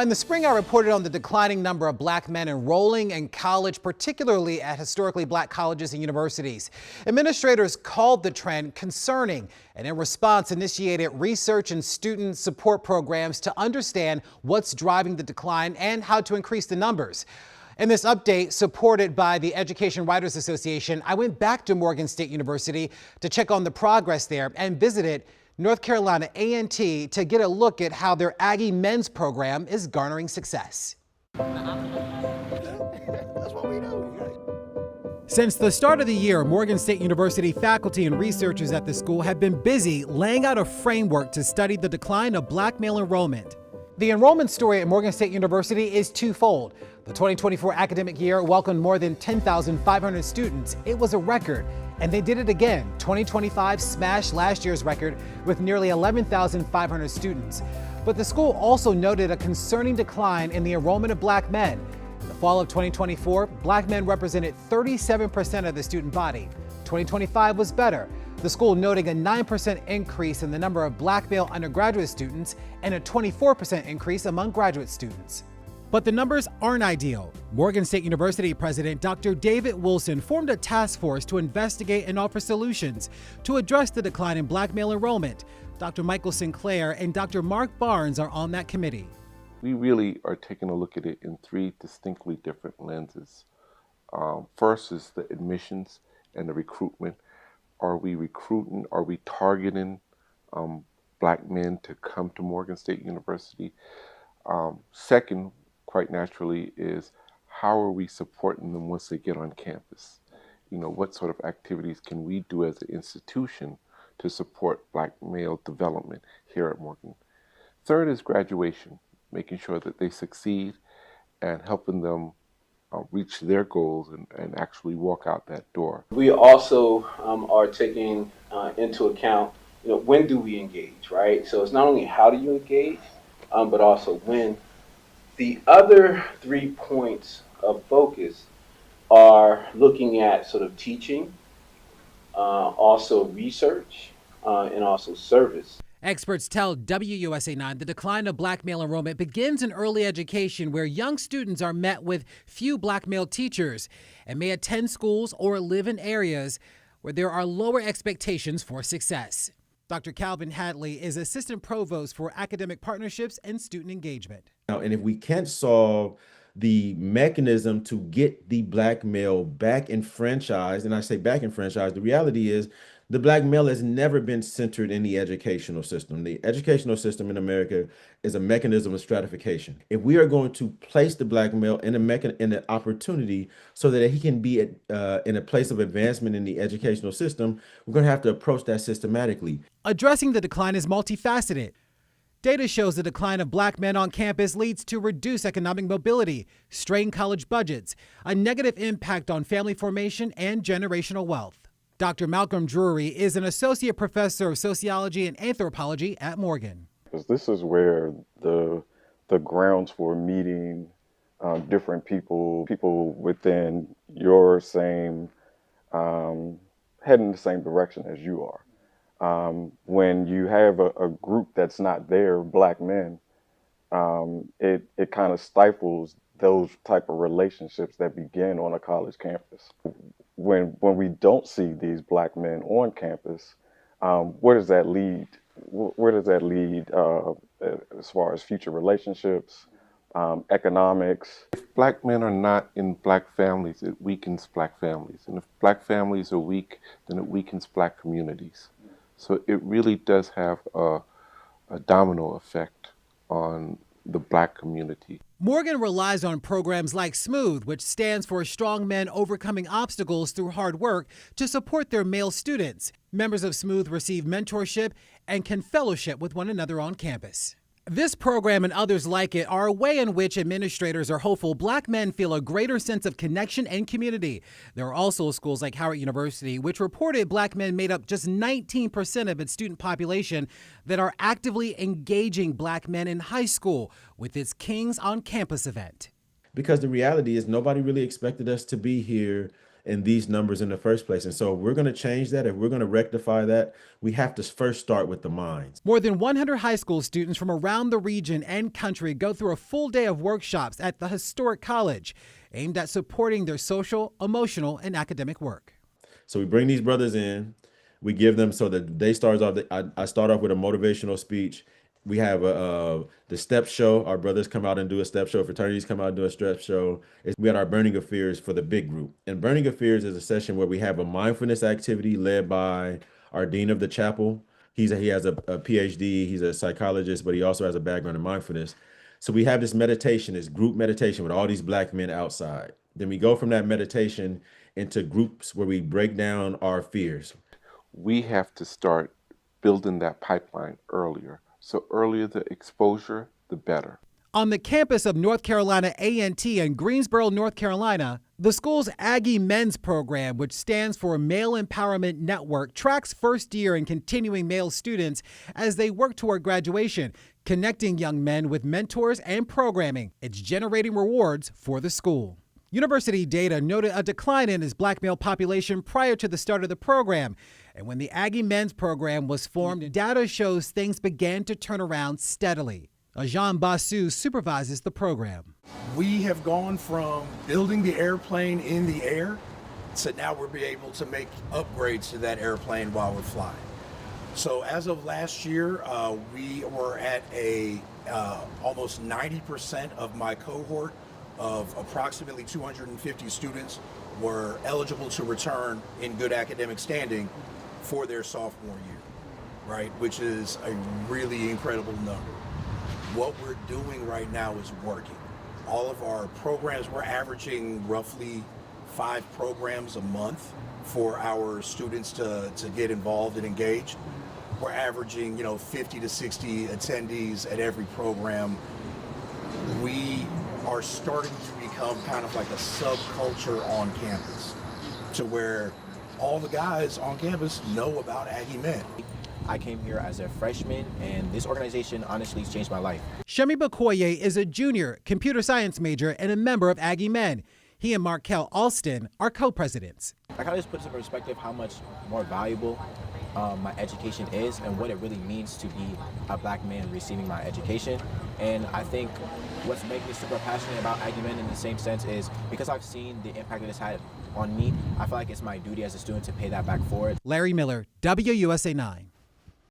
In the spring, I reported on the declining number of black men enrolling in college, particularly at historically black colleges and universities. Administrators called the trend concerning and in response initiated research and student support programs to understand what's driving the decline and how to increase the numbers. In this update, supported by the Education Writers Association, I went back to Morgan State University to check on the progress there and visited North Carolina A&T to get a look at how their Aggie men's program is garnering success. That's what we do. Since the start of the year, Morgan State University faculty and researchers at the school have been busy laying out a framework to study the decline of black male enrollment. The enrollment story at Morgan State University is twofold. The 2024 academic year welcomed more than 10,500 students. It was a record, and they did it again. 2025 smashed last year's record with nearly 11,500 students. But the school also noted a concerning decline in the enrollment of black men. In the fall of 2024, black men represented 37% of the student body. 2025 was better, the school noting a 9% increase in the number of black male undergraduate students and a 24% increase among graduate students. But the numbers aren't ideal. Morgan State University President Dr. David Wilson formed a task force to investigate and offer solutions to address the decline in black male enrollment. Dr. Michael Sinclair and Dr. Mark Barnes are on that committee. We really are taking a look at it in three distinctly different lenses. First is the admissions and the recruitment. Are we recruiting, are we targeting black men to come to Morgan State University? Second, quite naturally, is how are we supporting them once they get on campus? You know, what sort of activities can we do as an institution to support black male development here at Morgan? Third is graduation, making sure that they succeed and helping them reach their goals and actually walk out that door. We also are taking into account, when do we engage, right? So it's not only how do you engage, but also when. The other 3 points of focus are looking at sort of teaching, also research, and also service. Experts tell WUSA 9 the decline of black male enrollment begins in early education, where young students are met with few black male teachers and may attend schools or live in areas where there are lower expectations for success. Dr. Calvin Hadley is Assistant Provost for Academic Partnerships and Student Engagement. And if we can't solve the mechanism to get the black male back enfranchised, and I say back enfranchised, the reality is the black male has never been centered in the educational system. The educational system in America is a mechanism of stratification. If we are going to place the black male in an opportunity so that he can be in a place of advancement in the educational system, we're going to have to approach that systematically. Addressing the decline is multifaceted. Data shows the decline of black men on campus leads to reduced economic mobility, strained college budgets, a negative impact on family formation, and generational wealth. Dr. Malcolm Drury is an associate professor of sociology and anthropology at Morgan. This is where the grounds for meeting different people within your same, heading in the same direction as you are. When you have a group that's not there, black men, it kind of stifles those type of relationships that begin on a college campus. When we don't see these black men on campus, where does that lead? Where does that lead as far as future relationships, economics? If black men are not in black families, it weakens black families. And if black families are weak, then it weakens black communities. So it really does have a domino effect on the black community. Morgan relies on programs like SMOOTH, which stands for Strong Men Overcoming Obstacles Through Hard Work, to support their male students. Members of SMOOTH receive mentorship and can fellowship with one another on campus. This program and others like it are a way in which administrators are hopeful black men feel a greater sense of connection and community. There are also schools like Howard University, which reported black men made up just 19% of its student population, that are actively engaging black men in high school with its Kings on Campus event. Because the reality is nobody really expected us to be here in these numbers in the first place. And so if we're going to change that, if we're going to rectify that, we have to first start with the minds. More than 100 high school students from around the region and country go through a full day of workshops at the historic college aimed at supporting their social, emotional, and academic work. So we bring these brothers in, we give them, so the day starts off, I start off with a motivational speech. We have the step show. Our brothers come out and do a step show. Fraternities come out and do a step show. We had our Burning of Fears for the big group. And Burning of Fears is a session where we have a mindfulness activity led by our dean of the chapel. He has a PhD. He's a psychologist, but he also has a background in mindfulness. So we have this meditation, this group meditation with all these Black men outside. Then we go from that meditation into groups where we break down our fears. We have to start building that pipeline earlier. So earlier the exposure, the better. On the campus of North Carolina A&T in Greensboro, North Carolina, the school's Aggie Men's program, which stands for Male Empowerment Network, tracks first-year and continuing male students as they work toward graduation, connecting young men with mentors and programming. It's generating rewards for the school. University data noted a decline in its Black male population prior to the start of the program. And when the Aggie Men's program was formed, data shows things began to turn around steadily. Ajan Basu supervises the program. We have gone from building the airplane in the air to now we're be able to make upgrades to that airplane while we're flying. So as of last year, we were at almost 90% of my cohort of approximately 250 students were eligible to return in good academic standing for their sophomore year, right? Which is a really incredible number. What we're doing right now is working. All of our programs, we're averaging roughly 5 programs a month for our students to get involved and engaged. We're averaging, 50 to 60 attendees at every program. We are starting to become kind of like a subculture on campus to where all the guys on campus know about Aggie Men. I came here as a freshman, and this organization honestly has changed my life. Shemi Bakoye is a junior computer science major and a member of Aggie Men. He and Markel Alston are co-presidents. I kind of just put into perspective how much more valuable my education is and what it really means to be a Black man receiving my education. And I think what's making me super passionate about Aggie Men in the same sense is because I've seen the impact that it's had on me, I feel like it's my duty as a student to pay that back forward. Larry Miller, WUSA 9.